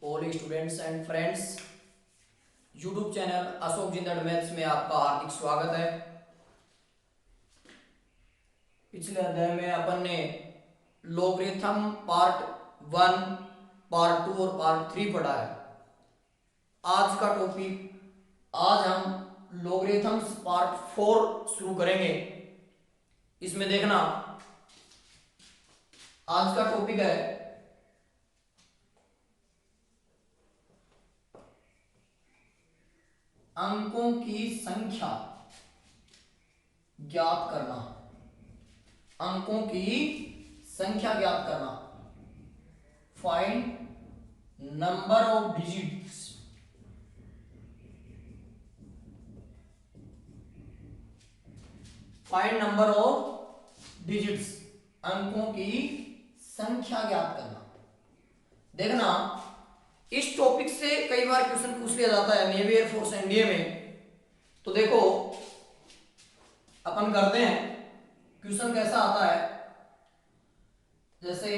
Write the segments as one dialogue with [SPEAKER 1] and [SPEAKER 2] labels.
[SPEAKER 1] All students and friends, YouTube channel Ashok Jindar maths में आपका हार्दिक स्वागत है। पिछले अध्याय में अपन ने लोगरिथम पार्ट 1, पार्ट 2 और पार्ट 3 पढ़ा है। आज का टॉपिक, आज हम लोगरिथम्स पार्ट 4 शुरू करेंगे। इसमें देखना, आज का टॉपिक है अंकों की संख्या ज्ञात करना। अंकों की संख्या ज्ञात करना, find number of digits. Find number of digits, अंकों की संख्या ज्ञात करना। देखना, इस टॉपिक से कई बार क्वेश्चन पूछ लिया जाता है नेवी एयरफोर्स एनडीए में। तो देखो, अपन करते हैं, क्वेश्चन कैसा आता है, जैसे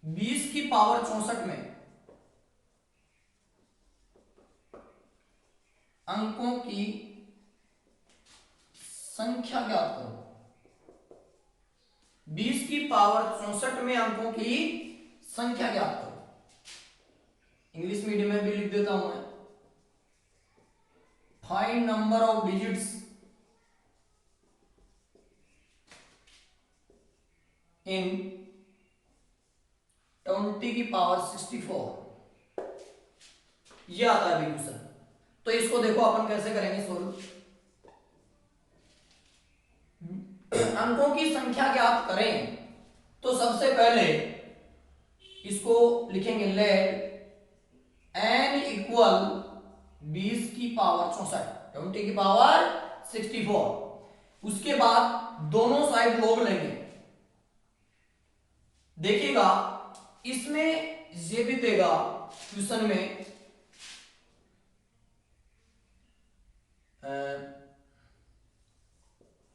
[SPEAKER 1] 20 की पावर 64 में अंकों की संख्या ज्ञात करो। 20 की पावर 64 में अंकों की संख्या ज्ञात करो। इंग्लिश मीडियम में भी लिख देता हूं मैं, find number of digits in 20 की पावर 64। ये आता है अभी क्वेश्चन। तो इसको देखो अपन कैसे करेंगे सोल्व। अंकों की संख्या ज्ञात करें तो सबसे पहले इसको लिखेंगे, लेट n इक्वल 20 की पावर 64, 20 की पावर 64। उसके बाद दोनों साइड लॉग लेंगे। देखिएगा, इसमें ये भी देगा क्वेश्चन में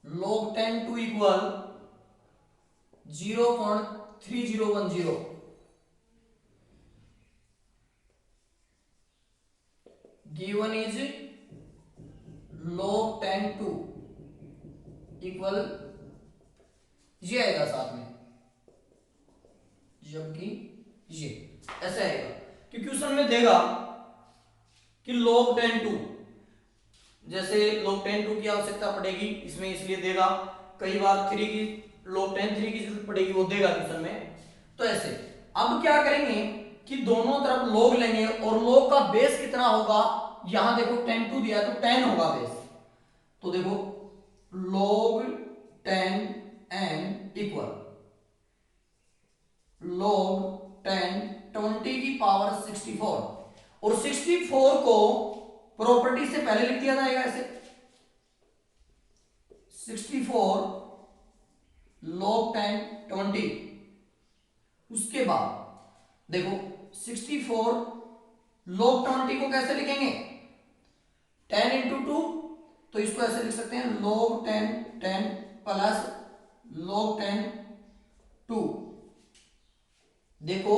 [SPEAKER 1] log 10 two equal 0.3010। Given is log 10 two equal, ये आएगा साथ में, जबकि ये ऐसे आएगा कि क्वेश्चन में देगा कि log 10 टू, जैसे log 10 टू की आवश्यकता पड़ेगी इसमें, इसलिए देगा। कई बार 3 की log 10 3 की जरूरत पड़ेगी, वो देगा क्वेश्चन में। तो ऐसे अब क्या करेंगे कि दोनों तरफ log लेंगे और log का बेस कितना होगा, यहां देखो 10 टू दिया तो 10 होगा बेस। तो देखो log 10 n इक्वल log 10 20 की पावर 64, और 64 को प्रॉपर्टी से पहले लिख दिया जाएगा ऐसे, 64 log 10 20। उसके बाद देखो 64 log 20 को कैसे लिखेंगे, 10 इंटू 2, तो इसको ऐसे लिख सकते हैं log 10 10 प्लस log 10 2। देखो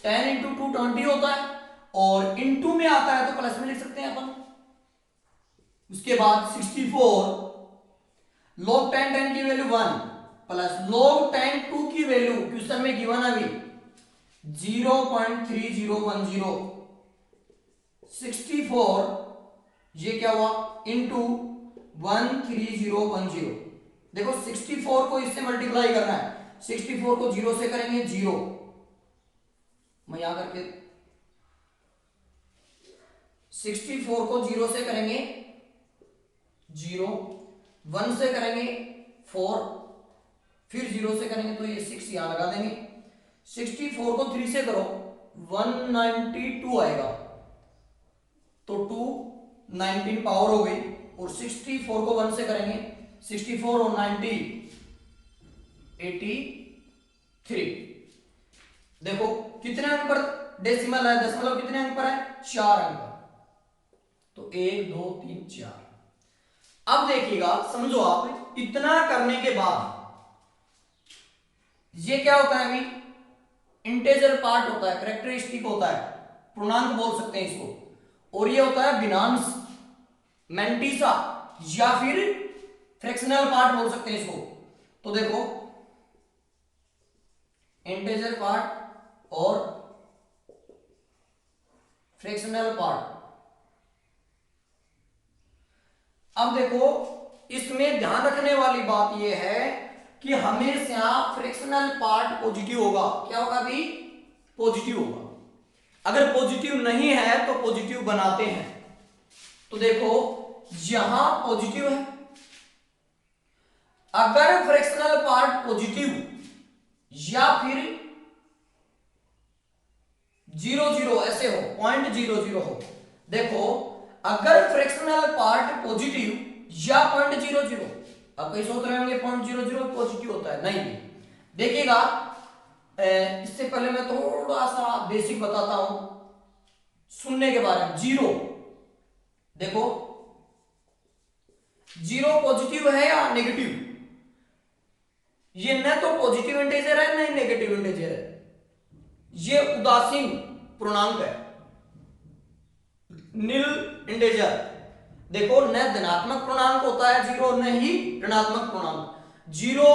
[SPEAKER 1] 10 इंटू 2 20 होता है, और इंटू में आता है तो प्लस में लिख सकते हैं अपन। उसके बाद 64 log 10 10 की वैल्यू 1 प्लस log 10 2 की वैल्यू क्वेश्चन में गिवन अभी 0.3010। 64 ये क्या हुआ, इंटू 13010। देखो 64 को इससे मल्टीप्लाई करना है, 64 को 0 से करेंगे 0, मैं यहां करके 64 को 0 से करेंगे 0, 1 से करेंगे 4, फिर 0 से करेंगे तो ये 6 यहां लगा देंगे। 64 को 3 से करो 192 आएगा, तो 2 19 पावर हो गई। और 64 को 1 से करेंगे 64 और 90 83। देखो कितने अंक पर डेसिमल है, दशमलव कितने अंक पर है, 4 अंक पर। तो 1 2 3 4। अब देखिएगा, समझो आप, इतना करने के बाद ये क्या होता है अभी, इंटेजर पार्ट होता है, कैरेक्टरिस्टिक होता है, पूर्णांक बोल सकते हैं इसको, और ये होता है बिनांस, मेंटिसा, या फिर फ्रैक्शनल पार्ट बोल सकते हैं इसको। तो देखो इंटेजर पार्ट और फ्रैक्शनल पार्ट। अब देखो इसमें ध्यान रखने वाली बात यह है कि हमेशा फ्रैक्शनल पार्ट पॉजिटिव होगा। क्या होगा अभी? पॉजिटिव होगा। अगर पॉजिटिव नहीं है तो पॉजिटिव बनाते हैं। तो देखो यहां पॉजिटिव है, अगर फ्रैक्शनल पार्ट पॉजिटिव या फिर 0 0 ऐसे हो, 0.00 हो, देखो अगर फ्रैक्शनल पार्ट पॉजिटिव या 0.00, अब कई सोच रहे होंगे 0.00 पॉजिटिव होता है, नहीं। देखिएगा इससे पहले मैं थोड़ा सा बेसिक बताता हूं सुनने के बारे में। 0, देखो 0 पॉजिटिव है या नेगेटिव? ये न तो पॉजिटिव इंटीजर है न नेगेटिव इंटीजर है, ये उदासीन पूर्णांक है, नील इंटीजर। देखो न धनात्मक पूर्णांक होता है 0, न ही ऋणात्मक पूर्णांक। 0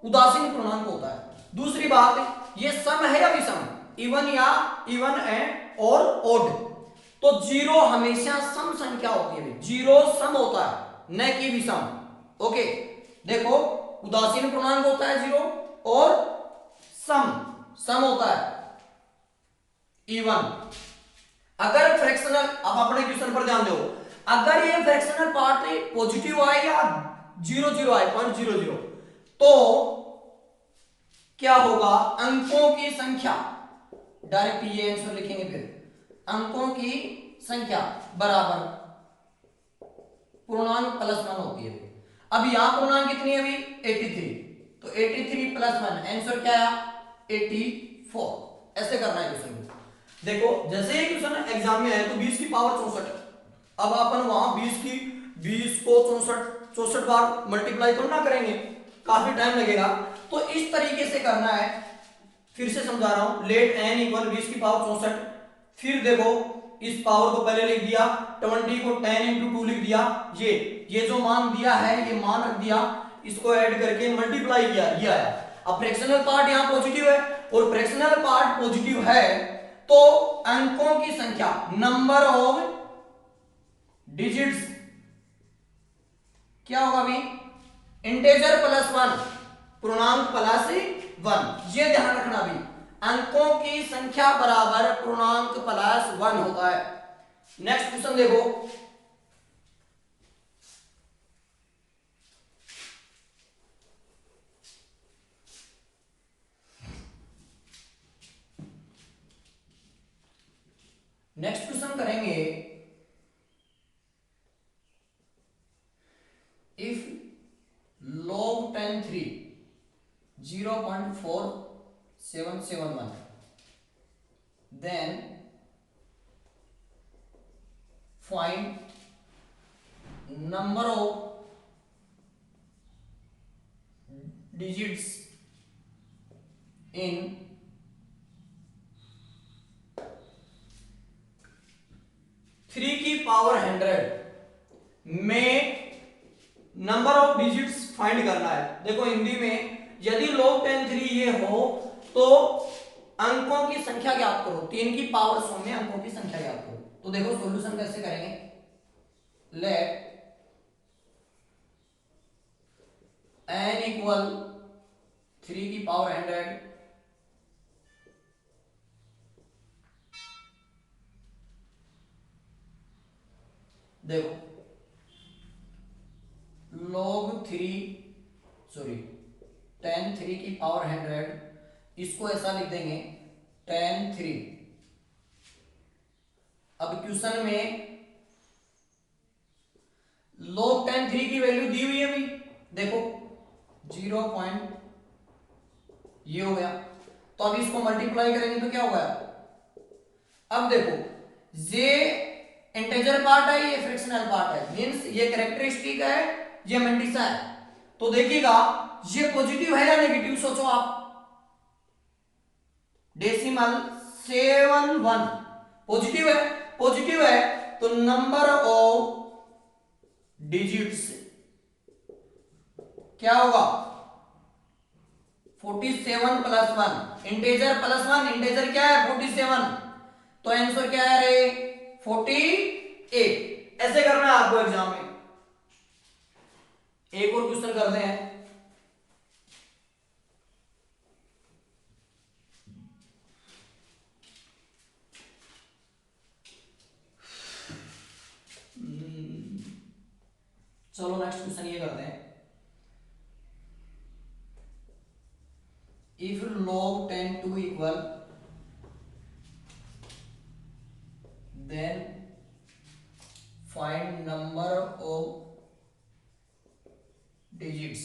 [SPEAKER 1] उदासीन पूर्णांक होता है। दूसरी बात, ये सम है या विषम, इवन या इवन एंड और ओड। तो 0 हमेशा सम संख्या होती है, 0 सम होता है न कि विषम। ओके, देखो उदासीन पूर्णांक होता है 0 और सम होता है इवन। अगर फ्रैक्शनल, अब अपने क्वेश्चन पर ध्यान दो, अगर ये फ्रैक्शनल पार्ट पॉजिटिव आए या 0 0 आए 0.00, तो क्या होगा? अंकों की संख्या, डायरेक्ट ये आंसर लिखेंगे, फिर अंकों की संख्या बराबर पूर्णांक +1 होती है। अब यहां पूर्णांक कितनी है अभी? 83, तो 83 + 1 आंसर क्या आया? 84। ऐसे करना है क्वेश्चन को। देखो जैसे ये क्वेश्चन एग्जाम में है तो 20 की पावर 64, अब अपन वहां 20 को 64 बार मल्टीप्लाई तो ना करेंगे, काफी टाइम लगेगा। तो इस तरीके से करना है। फिर से समझा रहा हूं, लेट n = 20 की पावर 64। फिर देखो इस पावर को पहले लिख दिया, 20 को 10 × 2 लिख दिया, ये जो मान दिया है ये मान रख दिया, इसको ऐड करके मल्टीप्लाई किया, ये आया। अब फ्रैक्शनल पार्ट यहां पॉजिटिव है और फ्रैक्शनल पार्ट पॉजिटिव है तो अंकों की संख्या, नंबर ऑफ डिजिट्स, क्या होगा अभी? इंटेजर +1, पूर्णांक +1। ये ध्यान रखना भी, अंकों की संख्या बराबर पूर्णांक +1 होता है। नेक्स्ट क्वेश्चन देखो, नेक्स्ट क्वेश्चन करेंगे, if log 10 3 0.4771, then find number of digits in 3 की पावर 100 में नंबर ऑफ डिजिट्स फाइंड करना है। देखो हिंदी में, यदि log 10 3 ये हो तो अंकों की संख्या ज्ञात करो, 3 की पावर 100 में अंकों की संख्या ज्ञात करो। तो देखो सॉल्यूशन कैसे करेंगे, लेट n = 3 की पावर 100 देखो log 10 3 की पावर 100, इसको ऐसा लिख देंगे 10 3। अब क्वेश्चन में log 10 3 की वैल्यू दी हुई है अभी, देखो 0 ये हो गया, तो अब इसको मल्टीप्लाई करेंगे तो क्या होगा? अब देखो ये इंटीजर पार्ट है, ये फ्रैक्शनल पार्ट है, मींस ये कैरेक्टरिस्टिक है, ये मेंटिसा है। तो देखिएगा ये पॉजिटिव है या नेगेटिव, सोचो आप। डेसिमल 7 1 पॉजिटिव है, पॉजिटिव है तो नंबर ऑफ डिजिट्स क्या होगा 47 प्लस 1, इंटेजर प्लस 1, इंटेजर क्या है 47, तो आंसर क्या है रे 48। ऐसे करना है आपको एग्जाम में। एक और क्वेश्चन करते हैं। चलो नेक्स्ट क्वेश्चन ये करते हैं। If log 10 to equal then find number of digits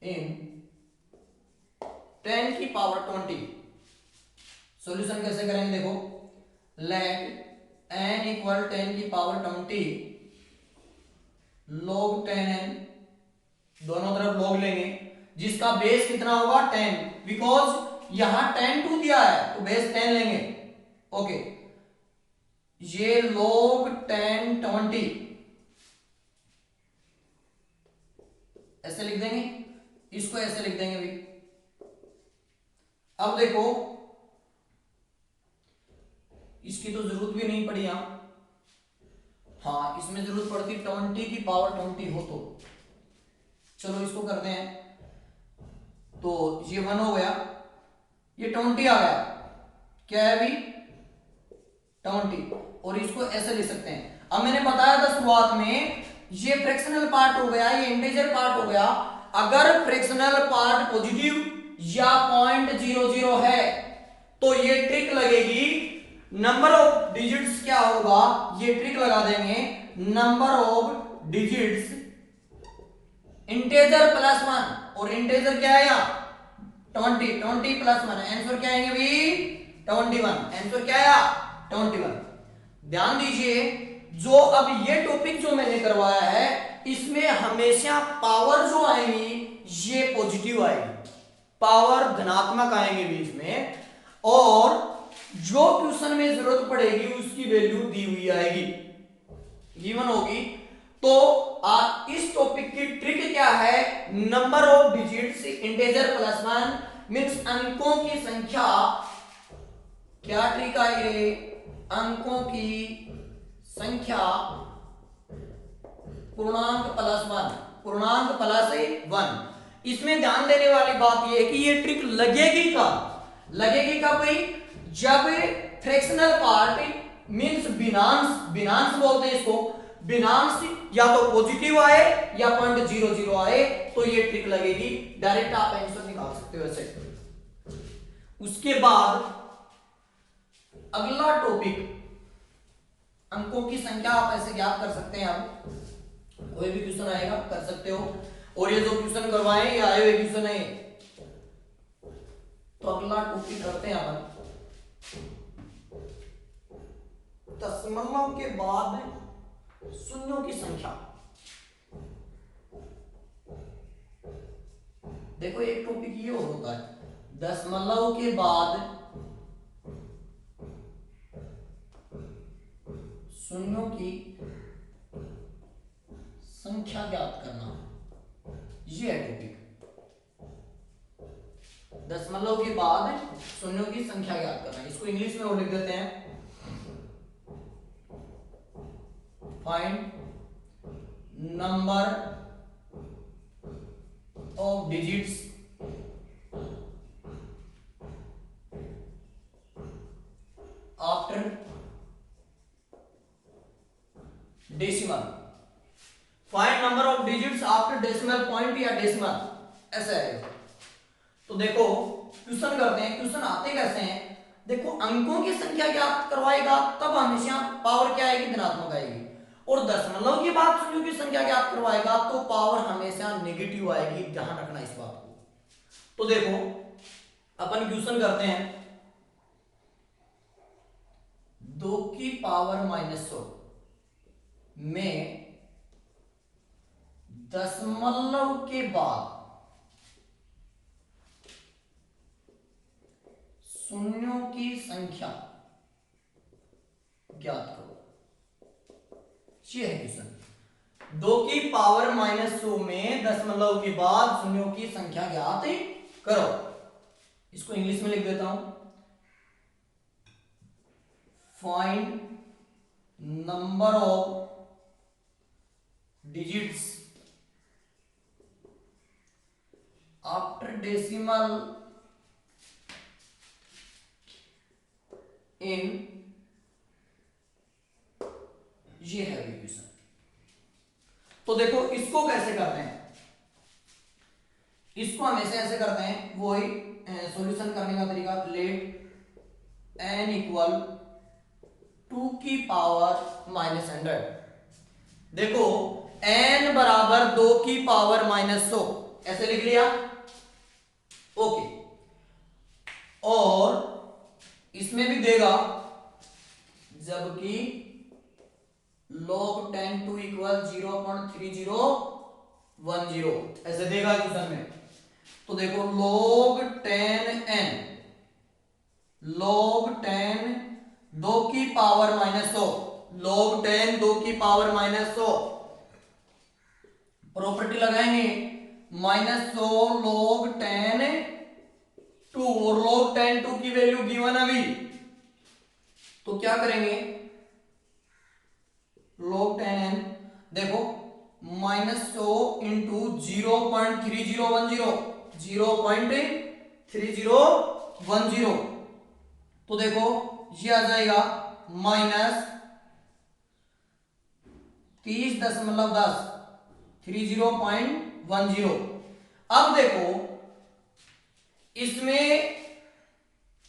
[SPEAKER 1] in 10 की पावर 20। सॉल्यूशन कैसे करेंगे देखो, लेट n इक्वल 10 की पावर 20 log 10n, दोनों तरफ log लेंगे, जिसका बेस कितना होगा 10, बिकॉज यहां 10 2 दिया है तो बेस 10 लेंगे। ओके, ये log 10 20 ऐसे लिख देंगे, इसको ऐसे लिख देंगे भी। अब देखो इसकी तो जरूरत भी नहीं पड़ी यहां, हाँ इसमें जरूरत पड़ती 20 की पावर 20 हो तो। चलो इसको करते हैं, तो ये 1 हो गया, ये 20 आ गया, क्या है अभी 20, और इसको ऐसे लिख सकते हैं। अब मैंने बताया था शुरुआत में, ये फ्रैक्शनल पार्ट हो गया, ये इंटीजर पार्ट हो गया। अगर फ्रैक्शनल पार्ट पॉजिटिव या 0.00 है तो ये ट्रिक लगेगी, नंबर ऑफ डिजिट्स क्या होगा, ये ट्रिक लगा देंगे, number of digits integer plus 1, और इंटीजर क्या है यहाँ 20 प्लस 1, आंसर क्या आएंगे भी 21, आंसर क्या आया 21। ध्यान दीजिए, जो अब ये टॉपिक जो मैंने करवाया है इसमें हमेशा पावर जो आएंगी ये पॉजिटिव आएगी, पावर धनात्मक आएंगे बीच में, और जो क्वेश्चन में जरूरत पड़ेगी उसकी वैल्यू दी हुई आएगी, गिवन होगी। तो इस टॉपिक की ट्रिक क्या है, number of digits integer plus 1 means अंकों की संख्या, क्या ट्रिक आई रे, अंकों की संख्या पूर्णांक प्लस 1, पूर्णांक प्लस 1। इसमें ध्यान देने वाली बात यह है कि ये ट्रिक लगेगी कब, लगेगी कब भाई, जब फ्रैक्शनल पार्ट मींस बिनांश, बिनांश बोलते हैं इसको, बिनांश या तो पॉजिटिव आए या 0.00 आए तो ये ट्रिक लगेगी, डायरेक्ट आप आंसर निकाल सकते हो ऐसे। उसके बाद अगला टॉपिक, अंकों की संख्या आप ऐसे ज्ञात कर सकते हैं, आप कोई भी क्वेश्चन आएगा कर सकते हो, और ये जो क्वेश्चन करवाए ये आए हुए क्वेश्चन है। तो अगला टॉपिक करते हैं अपन, दशमलव के बाद शून्यों की संख्या। देखो एक टॉपिक ये होता है, दशमलव के बाद शून्यों की संख्या ज्ञात करना, ये है टॉपिक, दशमलव के बाद शून्यों की संख्या ज्ञात करना। इसको इंग्लिश में और लिख देते हैं, find number of digits after decimal, find number of digits after decimal point या डेसिमल, ऐसा है। तो देखो क्वेश्चन करते हैं, क्वेश्चन आते कैसे हैं, देखो अंकों की संख्या ज्ञात करवाएगा तब हमेशा पावर क्या आएगी, धनात्मक आएगी, और दशमलव के बाद शून्यों की संख्या ज्ञात करवाएगा तो पावर हमेशा नेगेटिव आएगी, ध्यान रखना इस बात को। तो देखो अपन क्वेश्चन करते हैं, 2 की पावर -100 में दशमलव के बाद शून्यों की संख्या ज्ञात करो। ये है क्वेश्चन। 2 की पावर -100 में दशमलव के बाद शून्यों की संख्या ज्ञात करो। इसको इंग्लिश में लिख देता हूं, find number of digits after decimal in, ये है क्वेश्चन। तो देखो इसको कैसे करते हैं, इसको हम ऐसे करते हैं, वही सॉल्यूशन करने का तरीका, लेट n इक्वल 2 की पावर -100। देखो n बराबर 2 की पावर -100 ऐसे लिख लिया, ओके। और इसमें भी देगा, जबकि log 10 2 इक्वल 0.3010 ऐसे देगा क्वेश्चन में। तो देखो log 10n, log 10 2 की पावर -100, log 10 2 की पावर -100, प्रॉपर्टी लगाएंगे, -100 log 10 2, और log 10 2 की वैल्यू गिवन अभी, तो क्या करेंगे, log 10n देखो -100 इंटू 0.3010, तो देखो ये आ जाएगा -30.10 30.10। अब देखो इसमें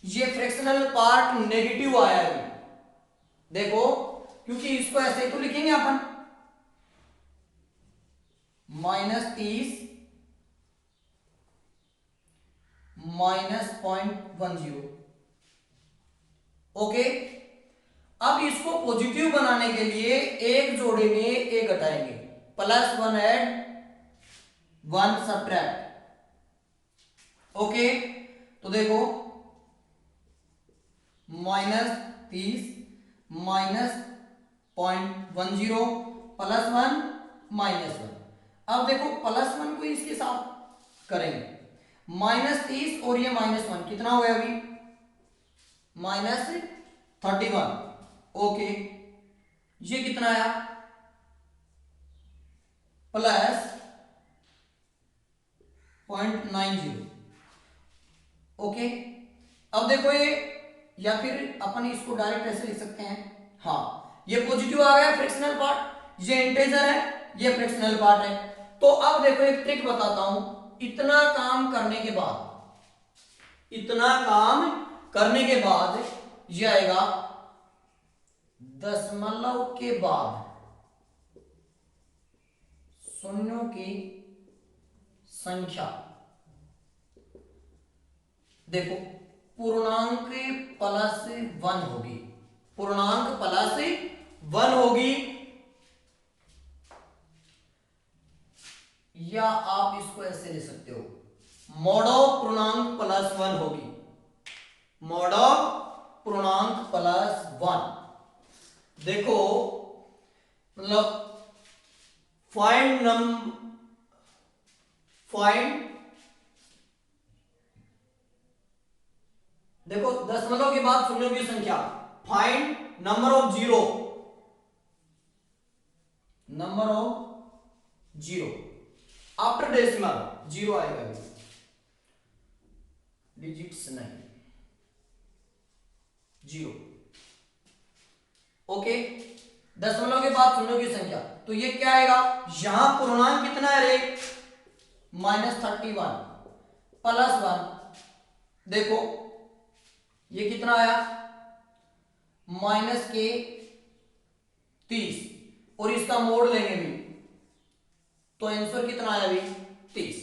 [SPEAKER 1] ये फ्रैक्शनल पार्ट नेगेटिव आया है, देखो क्योंकि इसको ऐसे तो लिखेंगे अपन, -30 -0.10, ओके। अब इसको पॉजिटिव बनाने के लिए एक जोड़ेंगे, एक घटाएंगे, +1 ऐड 1 सब्ट्रैक्ट, ओके। तो देखो -30 -0.10 +1 -1। अब देखो +1 को इसके साथ करेंगे, -30 और ये -1 कितना हो गया अभी, -31, ओके। ये कितना आया, +0.90, ओके। अब देखो ये, या फिर अपन इसको डायरेक्ट ऐसे लिख सकते हैं, हाँ ये पॉजिटिव आ गया फ्रैक्शनल पार्ट, ये इंटीजर है, ये फ्रैक्शनल पार्ट है। तो अब देखो एक ट्रिक बताता हूं, इतना काम करने के बाद ये आएगा दशमलव के बाद शून्यों की संख्या, देखो पूर्णांक +1 होगी, पूर्णांक +1 होगी, या आप इसको ऐसे ले सकते हो, मॉड ऑफ पूर्णांक +1 होगी, मॉड ऑफ पूर्णांक +1। देखो मतलब फाइंड देखो दशमलव के बाद शून्यों की संख्या, find number of zero after decimal, zero आएगा, डिजिट्स नहीं, जीरो, ओके। दशमलव के बाद शून्यों की संख्या, तो ये क्या आएगा, यहां पूर्णांक कितना है रे, -31 +1, देखो ये कितना आया, -30, और इसका मोड लेंगे भी, तो आंसर कितना आया अभी, 30।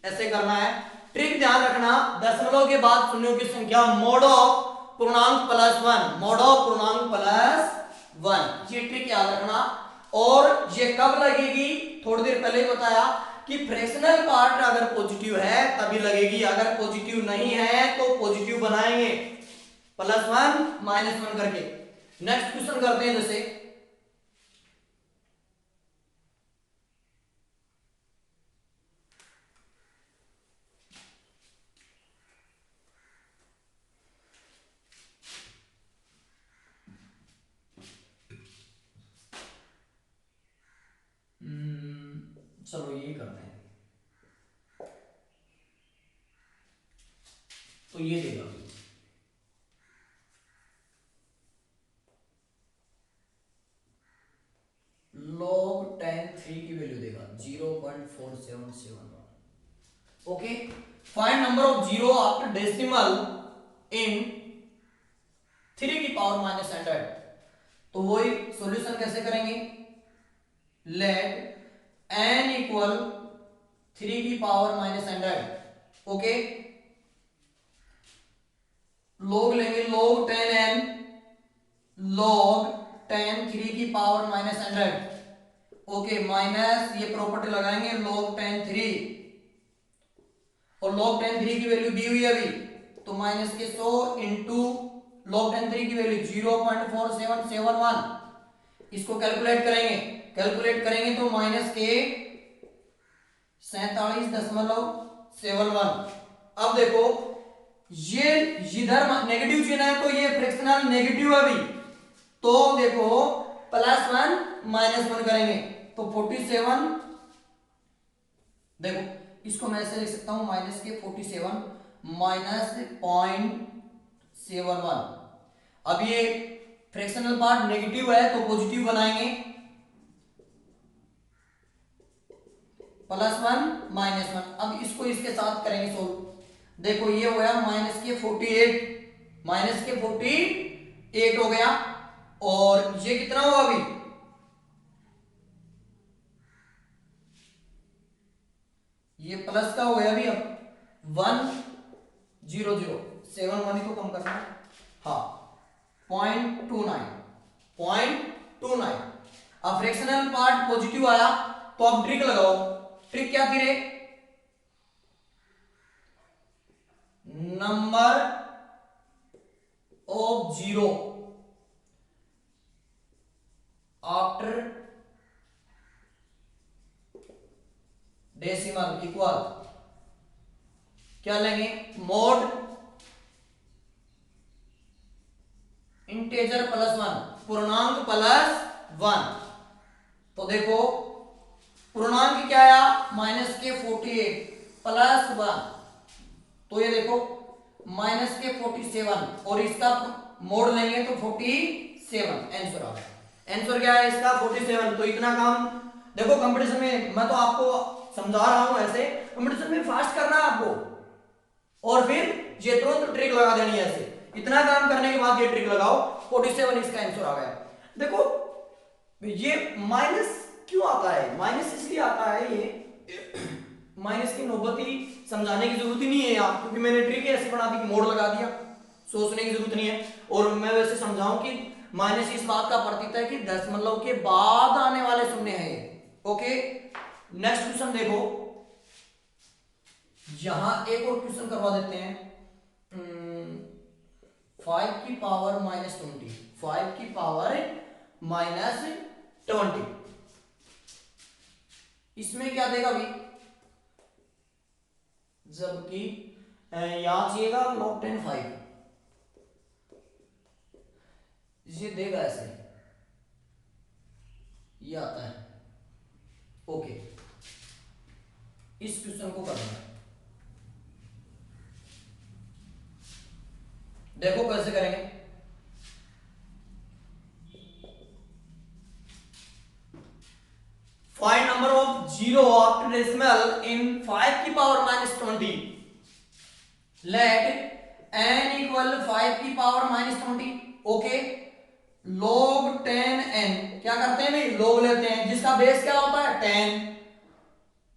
[SPEAKER 1] ऐसे करना है, ट्रिक ध्यान रखना, दशमलव के बाद शून्यों की संख्या, मोड ऑफ पूर्णांक +1, मोड ऑफ पूर्णांक +1, ये ट्रिक याद रखना। और ये कब लगेगी, थोड़ी देर पहले ही बताया कि फ्रैक्शनल पार्ट अगर पॉजिटिव है तभी लगेगी, अगर पॉजिटिव नहीं है तो पॉजिटिव बनाएंगे, +1 -1 करके। नेक्स्ट क्वेश्चन करते हैं, जैसे चलो ये करते हैं। तो ये देगा log 10 3 की वैल्यू देगा 0.4771। Okay, find number of zero after decimal in 3 की पावर -100। तो वही सॉल्यूशन कैसे करेंगे, लेट n इक्वल 3 की पावर -100। ओके, log लेंगे, log 10n log 10 3 की पावर -100। ओके, माइनस ये प्रॉपर्टी लगाएंगे log 10 3, और log 10 3 की वैल्यू दी हुई है अभी, तो माइनस के 100 इंटू log 10 3 की वैल्यू 0.4771। इसको कैलकुलेट करेंगे तो माइनस के 47.71। अब देखो ये इधर नेगेटिव चिन्ह है, तो ये फ्रैक्शनल नेगेटिव है अभी, तो देखो +1 -1 करेंगे तो 47। देखो इसको मैं ऐसे लिख सकता हूं, माइनस के 47 माइनस 0.71। अब ये फ्रैक्शनल पार्ट नेगेटिव है तो पॉजिटिव बनाएंगे, +1 -1। अब इसको इसके साथ करेंगे सोल्व। देखो ये हो गया माइनस के 48 हो गया, और ये कितना हुआ अभी, ये प्लस का हो गया अभी। अब 10071 ही तो कम करना है, हाँ 0.29। अब फ्रैक्शनल पार्ट पॉजिटिव आया, तो अब ट्रिक लगाओ। ट्रिक क्या थी रे, number of zero after decimal equal क्या लेंगे, मोड इंटेजर +1, पूर्णांक +1। तो देखो पूर्णांक क्या आया, माइनस के 48 +1, तो ये देखो माइनस के 47, और इसका मोड लेंगे तो 47 आंसर आ गया। आंसर क्या है इसका 47। तो इतना काम देखो कंपटीशन में, मैं तो आपको समझा रहा हूं, ऐसे कंपटीशन में फास्ट करना है आपको, और फिर ये तुरंत ट्रिक लगा देनी है ऐसे। इतना काम करने के बाद ये ट्रिक लगाओ, 47 इसका आंसर आ गया। देखो ये माइनस क्यों आता है, माइनस इसलिए आता है, ये माइनस की नौबत ही समझाने की जरूरत ही नहीं है यहाँ, क्योंकि मैंने ट्रिक ऐसे बना दी कि मोड लगा दिया, सोचने की जरूरत नहीं है। और मैं वैसे समझाऊं कि माइनस इस बात का प्रतीक है कि दशमलव के बाद आने वाले शून्य है। ओके, नेक्स्ट क्वेश्चन देखो, यहां एक और क्वेश्चन करवा देते हैं। 5 की पावर -20, 5 की पावर -20, इसमें क्या देगा भाई, जबकि यहां चाहिएगा log 10 5, ये देगा ऐसे, ये आता है। ओके, इस क्वेश्चन को करना है, देखो कैसे करेंगे। Find number of zero after decimal in 5 की पावर -20, लेट n इक्वल 5 की पावर -20। ओके, log 10n क्या करते हैं भाई, log लेते हैं, जिसका बेस क्या होता है 10,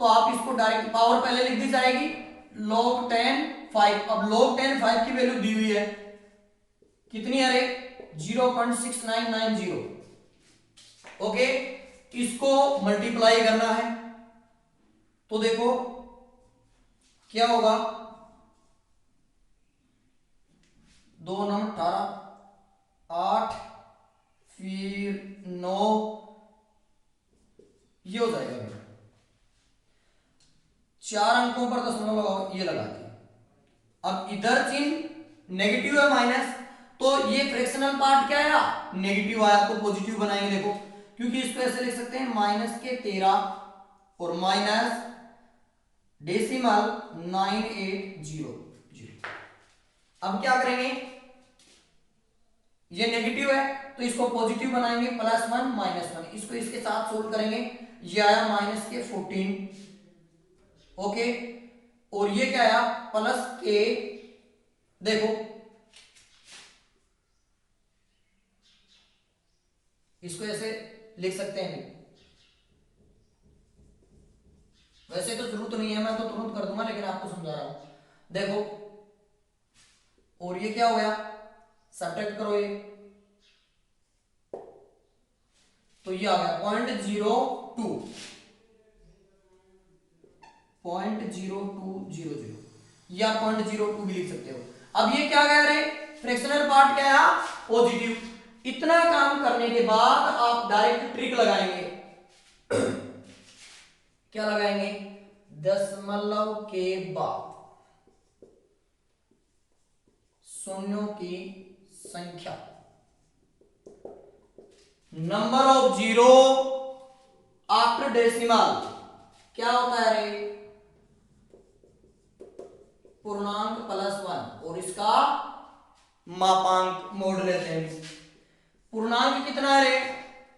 [SPEAKER 1] तो आप इसको डायरेक्ट पावर पहले लिख दी जाएगी, log 10 5। अब log 10 5 की वैल्यू दी हुई है, कितनी है रे, 0.6990। ओके, इसको मल्टीप्लाई करना है, तो देखो क्या होगा, 2 9 18, 8 फिर 9, ये हो जाएगा बेटा। 4 अंकों पर दशमलव लगाओ, ये लगा दिया। अब इधर चिन्ह नेगेटिव है माइनस, तो ये फ्रैक्शनल पार्ट क्या आया, नेगेटिव आया, तो पॉजिटिव बनाएंगे देखो, क्योंकि इसको ऐसे लिख सकते हैं माइनस के 13 और माइनस डेसिमल 9800। अब क्या करेंगे, ये नेगेटिव है तो इसको पॉजिटिव बनाएंगे, +1 -1, इसको इसके साथ सोल्व करेंगे, ये आया माइनस के 14, ओके, और ये क्या आया प्लस के, देखो इसको ऐसे लिख सकते हैं, वैसे तो जरूरत नहीं है, मैं तो तुरंत कर दूंगा, लेकिन आपको समझा रहा हूं, देखो, और ये क्या हो गया, सब्ट्रैक्ट करो ये, तो ये आ गया 0.0200, या 0.02 भी लिख सकते हो। अब ये क्या गया रे, फ्रैक्शनल पार्ट क्या आया, पॉजिटिव। इतना काम करने के बाद आप डायरेक्ट ट्रिक लगाएंगे। क्या लगाएंगे, दशमलव के बाद शून्यों की संख्या, number of zero after decimal, क्या होता है रे, पूर्णांक +1, और इसका मापांक मोड़ लेते हैं। पूर्णांक कितना है रे,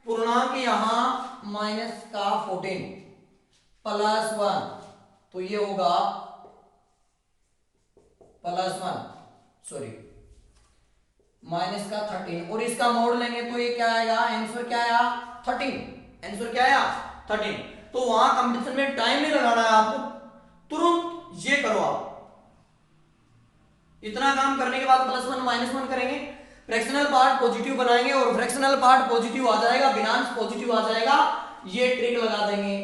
[SPEAKER 1] पूर्णांक यहां -14 +1, तो ये होगा +1, सॉरी -13, और इसका मोड़ लेंगे तो ये क्या आएगा, आंसर क्या आया 13, आंसर क्या आया 13। तो वहां कंपटीशन में टाइम नहीं लगाना है आपको, तुरंत ये करो आप। इतना काम करने के बाद +1 -1 करेंगे, फ्रैक्शनल पार्ट पॉजिटिव बनाएंगे, और फ्रैक्शनल पार्ट पॉजिटिव आ जाएगा, भिन्नांश पॉजिटिव आ जाएगा, ये ट्रिक लगा देंगे।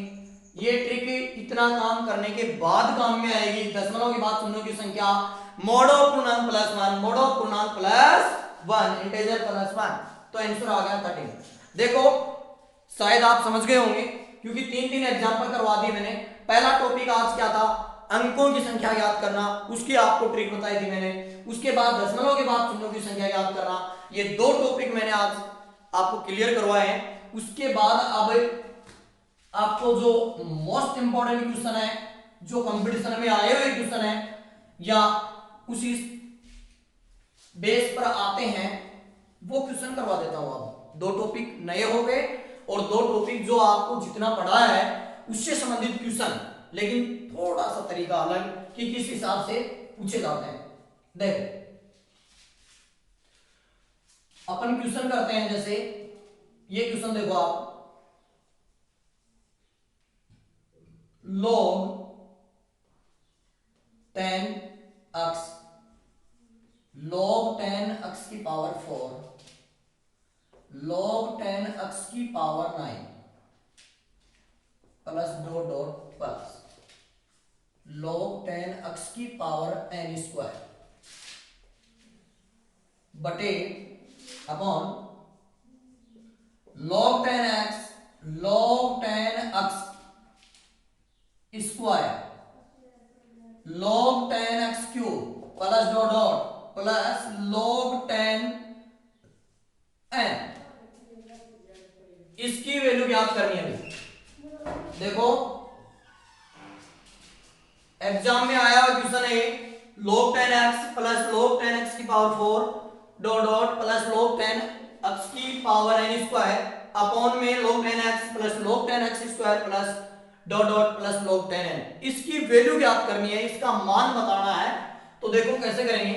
[SPEAKER 1] ये ट्रिक इतना काम करने के बाद काम में आएगी, दशमलव के बाद शून्यों की संख्या, मोड ऑफ पूर्णांक +1, मोड ऑफ पूर्णांक +1, इंटीजर +1, तो आंसर आ गया 13। देखो शायद आप समझ गए होंगे, क्योंकि 3 एग्जांपल करवा दिए मैंने। पहला टॉपिक आज क्या था, अंकों की संख्या याद करना, उसकी आपको ट्रिक बताई थी मैंने। उसके बाद दशमलव के बाद शून्यों की संख्या याद करना, ये 2 टॉपिक मैंने आज आपको क्लियर करवाए हैं। उसके बाद अब आपको जो मोस्ट इंपॉर्टेंट क्वेश्चन है, जो कंपटीशन में आए हुए क्वेश्चन है या उसी बेस पर आते हैं, वो क्वेश्चन करवा देता हूं। अब 2 टॉपिक नए हो गए, और 2 टॉपिक जो आपको जितना पढ़ा है उससे संबंधित क्वेश्चन, लेकिन थोड़ा सा तरीका अलग कि किस हिसाब से पूछे जाते हैं। देखो अपन क्वेश्चन करते हैं, जैसे ये क्वेश्चन देखो आप, log 10x, log 10x की पावर 4, log 10x की power 9 plus dot plus log 10x की पावर n² बटे upon log 10x square log 10x cube plus dot plus log 10 n, इसकी वैल्यू ज्ञात करनी है। देखो एग्जाम में आया हुआ क्वेश्चन है, log 10x plus log 10x की power 4 dot plus log 10x की पावर n² अपॉन में log 10x plus log 10x square plus dot plus log 10n, इसकी वैल्यू ज्ञात करनी है, इसका मान बताना है। तो देखो कैसे करेंगे,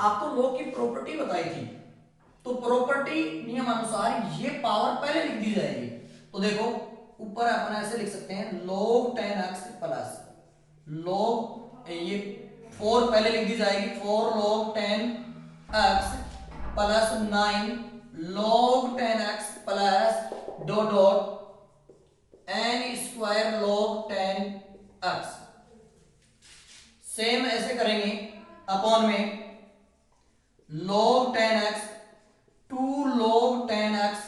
[SPEAKER 1] आपको log की प्रॉपर्टी बताई थी, तो प्रॉपर्टी नियम अनुसार ये पावर पहले लिख दी जाएगी। तो देखो ऊपर अपन ऐसे लिख सकते हैं log 10x प्लस log, ये 4 पहले लिख दी जाएगी, 4 log 10x plus 9 log 10x plus dot n² log 10x same ऐसे करेंगे, अपॉन में log 10x 2 log 10x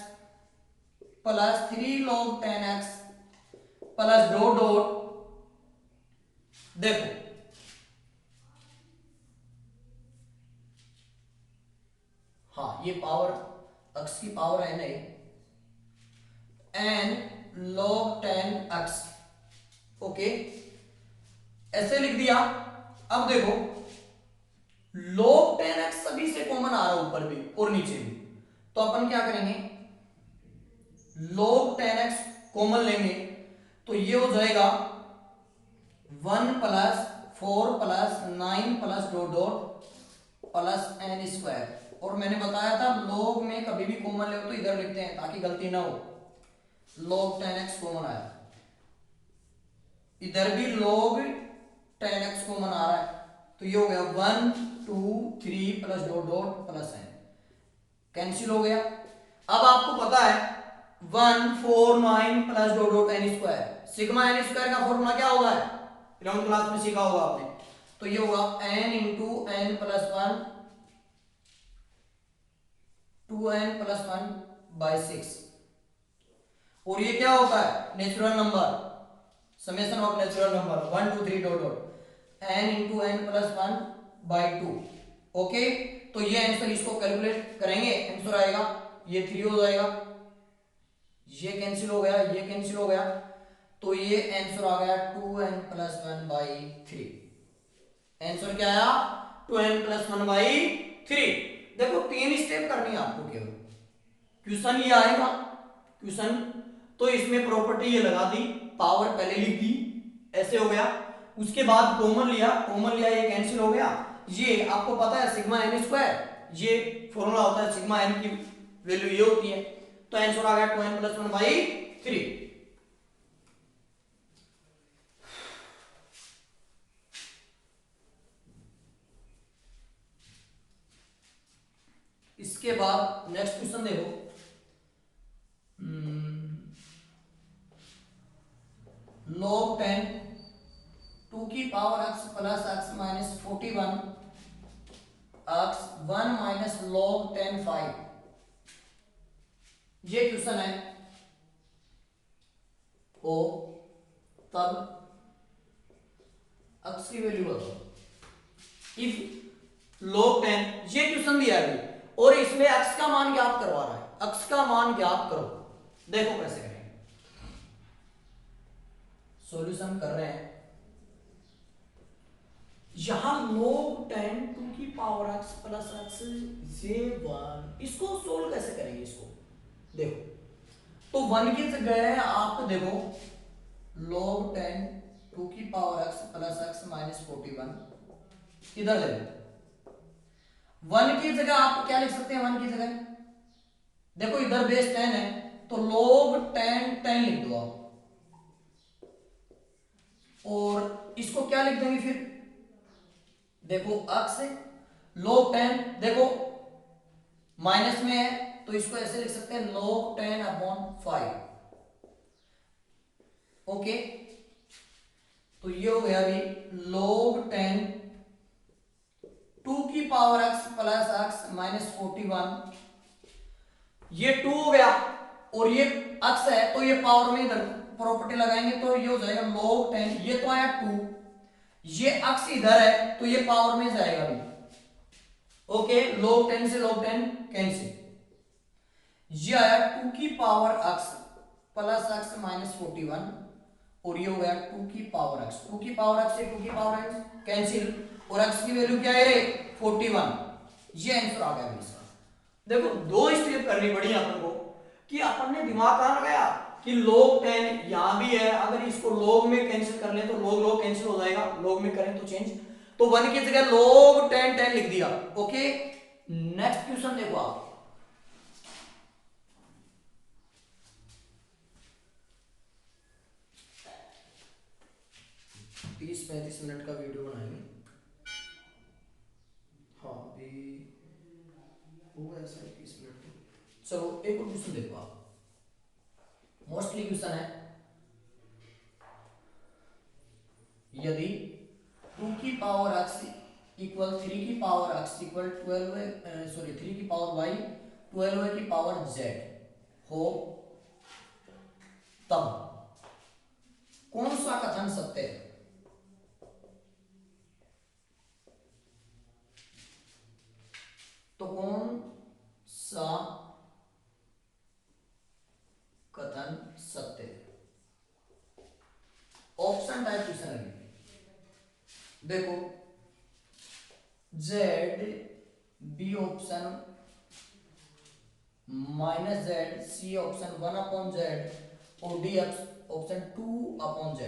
[SPEAKER 1] plus 3 log 10x plus dot dot. देखो हाँ, ये पावर x की पावर है नहीं, n log 10x। ओके, ऐसे लिख दिया। अब देखो log 10x सभी से कॉमन आ रहा है, ऊपर भी और नीचे भी, तो अपन क्या करेंगे, log 10x कॉमन लेंगे तो ये हो जाएगा 1 plus 4 plus 9 plus dot dot plus n square. और मैंने बताया था log में कभी भी कॉमन ले तो इधर लिखते हैं ताकि गलती ना हो। log 10x कॉमन आया, इधर भी log 10x कॉमन आ रहा है, तो ये हो गया 1 2 3 plus dot dot plus n, cancel हो गया। अब आपको पता है 1 4 9 plus dot dot n square, sigma n square का फॉर्मूला क्या होगा है, 11th क्लास में सीखा होगा आपने। तो ये होगा n into n plus 1 2n plus 1 by 6। और ये क्या होता है, natural number, summation of natural number 1 2 3 dot dot n into n plus 1 by 2। Okay, तो ये आंसर, इसको कैलकुलेट करेंगे, आंसर आएगा ये 3 हो जाएगा, ये कैंसिल हो गया, ये कैंसिल हो गया, तो ये आंसर आ गया 2n प्लस 1 बाई 3। आंसर क्या आया, 2n प्लस 1 बाई 3। देखो 3 स्टेप करनी है आपको केवल, क्वेश्चन ये आएगा, क्वेश्चन तो इसमें प्रॉपर्टी ये लगा दी, पावर पहले लिख दी, ऐसे हो गया। उसके बाद कॉमन लिया, कॉमन लिया, ये कैंसिल हो गया। ये आपको पता है सिग्मा n स्क्वायर, ये फॉर्मूला होता है, सिग्मा n की वैल्यू ये होती है, तो आंसर आ गया 2n प्लस 1 बाई 3। इसके बाद नेक्स्ट क्वेश्चन देखो, log 10 2 की power x plus x minus 41 x 1 minus log 10 5। ये क्वेश्चन है ओ, तब x की वैल्यू बताओ इफ log 10, ये क्वेश्चन दिया है और इसमें x का मान ज्ञात करवा रहा है, x का मान ज्ञात करो। देखो कैसे करेंगे, सॉल्यूशन कर रहे हैं। यहां log 10 2 की पावर x प्लस x ये 1, इसको सोल्व कैसे करेंगे, इसको देखो, तो 1 की जगह आप देखो log 10 2 की power x plus x minus 41 इधर ले लो। 1 की जगह आप क्या लिख सकते हैं, 1 की जगह देखो इधर बेस 10 है, तो log 10 10 लिख दो आप, और इसको क्या लिख देंगे फिर, देखो x log 10, देखो माइनस में है तो इसको ऐसे लिख सकते हैं log 10 अपॉन 5। ओके, तो ये हो गया अभी log 10 2 की power x plus x minus 41, ये 2 हो गया और ये x है तो ये पावर में इधर प्रॉपर्टी लगाएंगे तो ये हो जाएगा log 10, ये तो आया 2, ये x इधर है तो ये पावर में जाएगा भी। ओके, log 10 से log 10 कैंसिल, ये आया 2 की power x plus x minus 41 और ये हो गया 2 की पावर x, 2 की पावर x से 2 की पावर x कैंसिल, और x की वैल्यू क्या है रे 41, ये आंसर आ गया इसका। देखो 2 स्टेप करनी पड़ी अपन को, कि अपन ने दिमाग कहां लगाया कि log 10 यहां भी है, अगर इसको log में कैंसिल कर ले तो log log कैंसिल हो जाएगा, log में करें तो चेंज, तो 1 की जगह log 10 10 लिख दिया। ओके, नेक्स्ट क्वेश्चन देखो आप, तीस 35 मिनट का वीडियो बनाएंगे। हाँ अभी होगा ऐसा 30 मिनट का। चलो एक और क्वेश्चन देखो आप, मोस्टली क्वेश्चन है, यदि 2 की पावर x इक्वल 3 की पावर x इक्वल 12 सॉरी 3 की पावर y 12 की पावर z हो, तब कौन सा कथन सत्य है? तो कौन सा कथन सत्य है? ऑप्शन टाइप क्वेश्चन है। देखो Z B option -z, C option 1/z और डी ऑप्शन 2/z।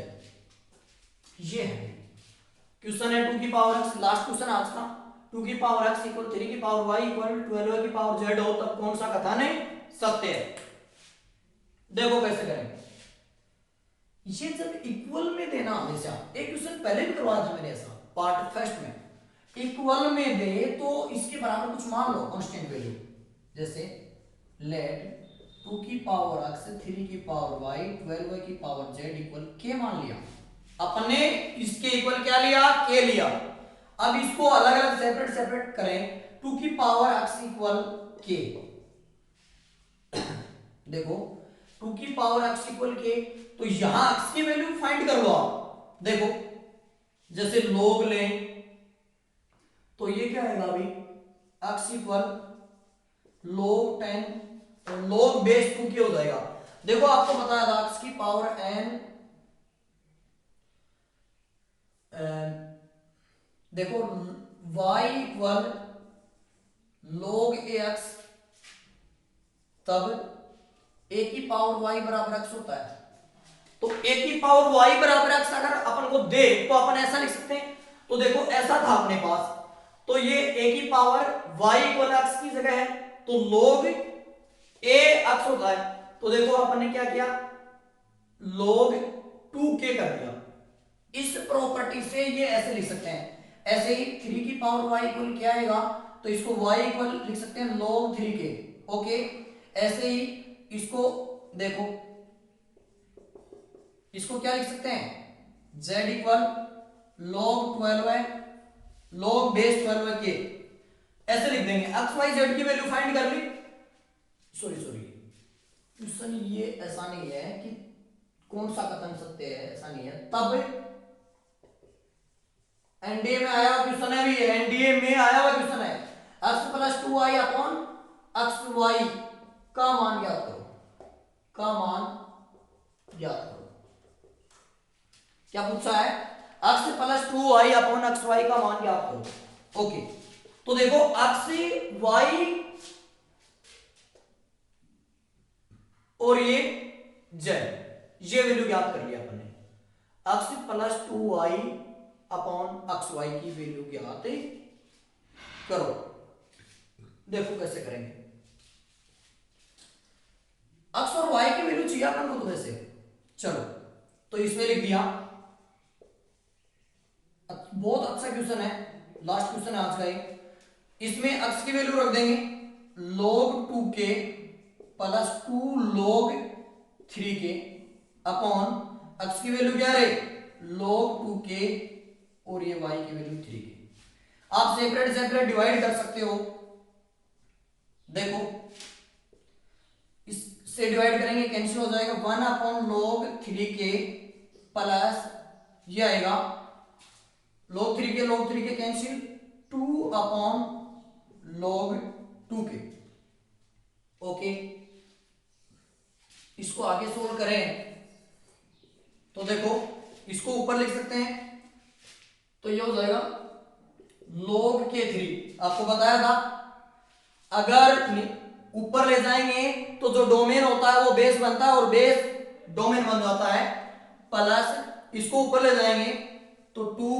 [SPEAKER 1] ये है क्वेश्चन है 2 की पावर x, लास्ट क्वेश्चन आज का। 2 की पावर x इक्वल 3 की पावर y इक्वल 12 की पावर z हो, तब कौन सा कथन है सत्य है? देखो कैसे करेंगे। ये जब इक्वल में देना, हमेशा एक क्वेश्चन पहले भी करवाया था मैंने ऐसा पार्ट फर्स्ट में, इक्वल में दे तो इसके बराबर कुछ मान लो कांस्टेंट वैल्यू, जैसे लेट 2 की पावर x 3 की पावर y 12 की पावर z इक्वल k मान लिया। अपने इसके इक्वल क्या लिया? k लिया। अब इसको अलग अलग सेपरेट सेपरेट करें। 2 की पावर x इक्वल k, देखो 2 की पावर x इक्वल k, तो यहां x की वैल्यू फाइंड कर लो आप। देखो जैसे log लें तो ये क्या आएगा अभी, x इक्वल log 10 और log बेस 2 के हो जाएगा। देखो आपको बताया था x की पावर n, देखो y इक्वल log ax, तब a की पावर y बराबर x होता है। तो a की पावर y बराबर x अगर अपन को दे तो अपन ऐसा लिख सकते हैं। तो देखो ऐसा था अपने पास, तो ये a की पावर y इक्वल x की जगह है, तो log a x होता है। तो देखो अपन ने क्या किया, log 2k कर दिया। इस प्रॉपर्टी से ये ऐसे लिख सकते हैं। ऐसे ही 3 की पावर y इक्वल क्या आएगा, तो इसको y इक्वल लिख सकते हैं log 3k। ओके, ऐसे ही इसको देखो, इसको क्या लिख सकते हैं, z इक्वल log 12 है, log बेस 12 के, ऐसे लिख देंगे। x y z की वैल्यू फाइंड कर ली। सॉरी क्वेश्चन ये ऐसा नहीं है कि कौन सा कथन सत्य है, ऐसा नहीं है। तब एनडीए में आया हुआ क्वेश्चन है, भी एनडीए में आया हुआ क्वेश्चन है, x plus 2y upon X Y का मान ज्ञात करो, का मान ज्ञात करो। क्या पूछा है, x plus 2y upon X Y का मान ज्ञात करो। ओके, तो देखो x y और ये z, ये वैल्यू ज्ञात कर लिया अपन ने। x plus 2y upon X Y की वैल्यू ज्ञात करो। देखो कैसे करेंगे, x और y की वैल्यू चाहिए अपन को, तो वैसे चलो तो इसमें लिख दिया। बहुत अच्छा क्वेश्चन है, लास्ट क्वेश्चन है आज का ये। इसमें x की वैल्यू रख देंगे log 2k plus 2 log 3k upon x की वैल्यू क्या है log 2k और ये y की वैल्यू 3k। आप सेपरेट सेपरेट डिवाइड कर सकते हो। देखो इससे डिवाइड करेंगे कैंसिल हो जाएगा, 1 अपॉन log 3k प्लस ये आएगा log 3k cancel, 2 upon log 2k। Okay, इसको आगे सोल्व करें तो देखो इसको ऊपर लिख सकते हैं, तो ये हो जाएगा log k3। आपको बताया था अगर ऊपर ले जाएंगे तो जो डोमेन होता है वो बेस बनता है और बेस डोमेन बन जाता है, प्लस इसको ऊपर ले जाएंगे तो 2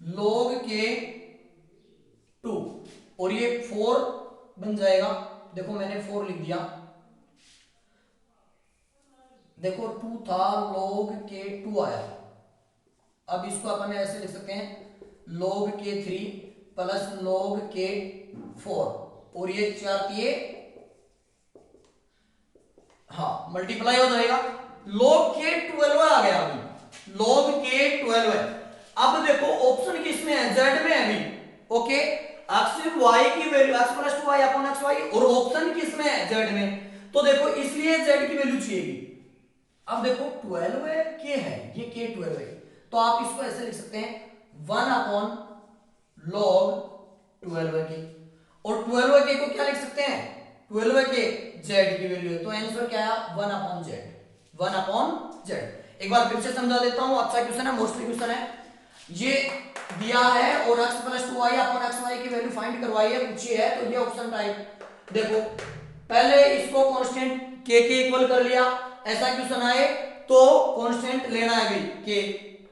[SPEAKER 1] log k2 और ये 4 बन जाएगा। देखो मैंने 4 लिख दिया, देखो 2 था log k2 आया। अब इसको अपन ऐसे लिख सकते हैं log k3 plus log k4 और ये 4 दिए, हाँ मल्टीप्लाई हो जाएगा। log k12 आ गया, अभी log k12 है। अब देखो ऑप्शन किसमें है, जेड में है अभी, ओके। एक्स वाई की value X plus two Y upon X Y, और ऑप्शन किसमें है, जेड में। तो देखो इसलिए जेड की वैल्यू चाहिए। अब देखो 12 है, के है, ये के 12 है, तो आप इसको ऐसे लिख सकते हैं 1 अपॉन लॉग 12 के, और 12 के को क्या लिख सकते हैं, 12 के जेड की वैल्यू है, तो आंसर क्या है 1 अपॉन जेड, 1 अपॉन जेड। एक बार फिर से समझा देता हूं, अच्छा क्वेश्चन है, मोस्टली क्वेश्चन है। ये दिया है और x plus two Y upon X Y की वैल्यू फाइंड करवाई है, पूछी है, तो ये ऑप्शन टाइप। देखो पहले इसको कांस्टेंट k के इक्वल कर लिया, ऐसा क्वेश्चन आए तो कांस्टेंट लेना है भाई k,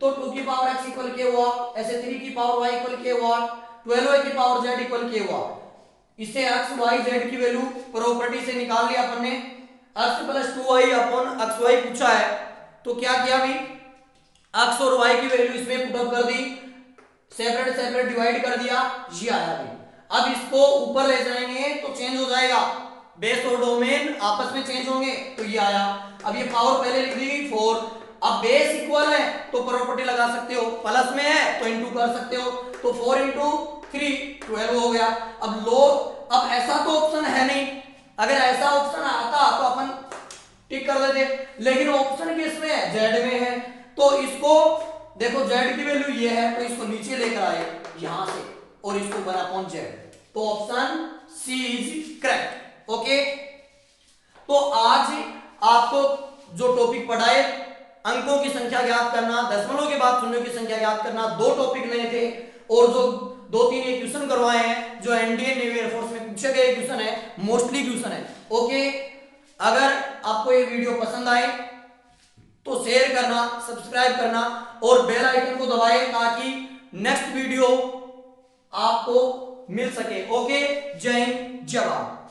[SPEAKER 1] तो 2 की पावर x इक्वल k हुआ, ऐसे 3 की पावर y इक्वल k हुआ, 12 की पावर z इक्वल k हुआ। इससे x y z की वैल्यू प्रॉपर्टी से निकाल लिया अपन ने। x plus two Y upon X Y पूछा है, तो क्या किया भाई, x और y की वैल्यू इसमें पुटअप कर दी, सेपरेट सेपरेट डिवाइड कर दिया, ये आया भाई। अब इसको ऊपर ले जाएंगे तो चेंज हो जाएगा, बेस और डोमेन आपस में चेंज होंगे, तो ये आया। अब ये पावर पहले लिख दी गई 4, अब बेस इक्वल है तो प्रॉपर्टी लगा सकते हो, प्लस में है तो इनटू कर सकते हो, तो 4 इंटू 3 12 हो गया। अब लोग, अब ऐसा तो ऑप्शन है नहीं, अगर ऐसा ऑप्शन आता तो अपन टिक कर देते, लेकिन ऑप्शन किसमें है, जेड में है, तो इसको देखो जेड की वैल्यू ये है, तो इसको नीचे लेकर आए यहां से और इसको बना अपॉन जेड, तो option C is correct, okay. तो आज आपको जो टॉपिक पढ़ाए, अंकों की संख्या ज्ञात करना, दशमलव के बाद शून्यों की संख्या ज्ञात करना, 2 टॉपिक नए थे, और जो 2-3 ये क्वेश्चन करवाए हैं जो एनडीए नेवी एयरफोर्स में पूछे गए क्वेश्चन है, मोस्टली क्वेश्चन है, ओके। अगर आपको ये वीडियो पसंद आए तो शेयर करना, सब्सक्राइब करना और बेल आइकन को दबाएं ताकि नेक्स्ट वीडियो आपको मिल सके, ओके। जय हिंद, जय भारत।